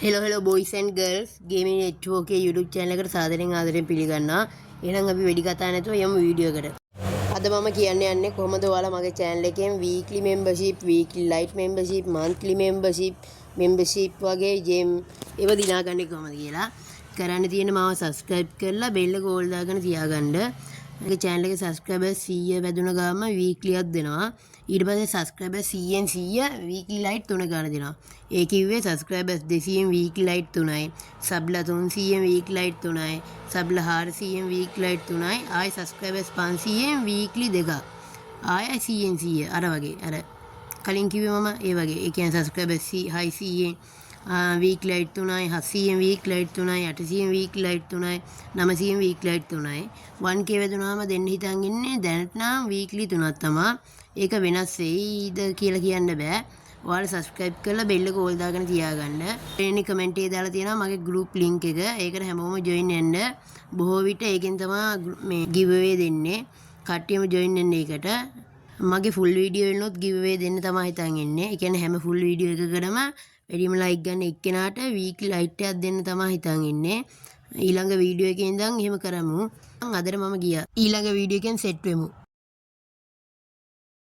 hello boys and girls gaming network YouTube channel එකට සාදරයෙන් ආදරයෙන් පිළිගන්නවා. එහෙනම් අපි වෙඩි කතා නැතුව යමු වීඩියෝ එකට. අද මම කියන්න යන්නේ කොහොමද ඔයාලා මගේ channel එකෙන් weekly membership, weekly light membership, monthly membership වගේ gem ඒව දිනාගන්නේ කොහොමද කියලා. කරන්න තියෙන්නේ මාව subscribe කරලා bell එක all දාගෙන තියාගන්න. මගේ channel එකේ subscribers 100 වැදුන ගාම weekly එකක් දෙනවා. ඊට පස්සේ subscribers 100න් 100 weekly light 3 ගන්න දෙනවා. ඒ කිව්වේ subscribers 200න් weekly light 3යි, subලා 300න් weekly light 3යි, subලා 400න් weekly light 3යි, ආයි subscribers 500න් weekly 2ක්. ආයි 100න් 100 අර වගේ අර කලින් කිව්වේ මම ඒ වගේ. ඒ කියන්නේ subscribers 600න් weekly light 3යි, 700න් weekly light 3යි, 800න් weekly light 3යි, 900න් weekly light 3යි. 1k වැදුනාම දෙන්න හිතන් ඉන්නේ දැනට නම් weekly 3ක් තමයි. ඒක වෙනස් වෙයිද කියලා කියන්න බෑ. ඔයාලා subscribe කරලා bell එක all දාගෙන තියාගන්න. එන්නේ comment එකේ දාලා තියෙනවා මගේ group link එක. ඒකට හැමෝම join වෙන්න. බොහෝ විට ඒකෙන් තමයි මේ giveaway දෙන්නේ. කට්ටියම join වෙන්න ඒකට. මගේ full video වලනොත් giveaway දෙන්න තමයි හිතන් ඉන්නේ. ඒ කියන්නේ හැම full video එකකටම වැඩිම like ගන්න එක්කෙනාට weekly light එකක් දෙන්න තමයි හිතන් ඉන්නේ. ඊළඟ වීඩියෝ එකේ ඉඳන් එහෙම කරමු. අදට මම ගියා. ඊළඟ වීඩියෝ එකෙන් සෙට් වෙමු.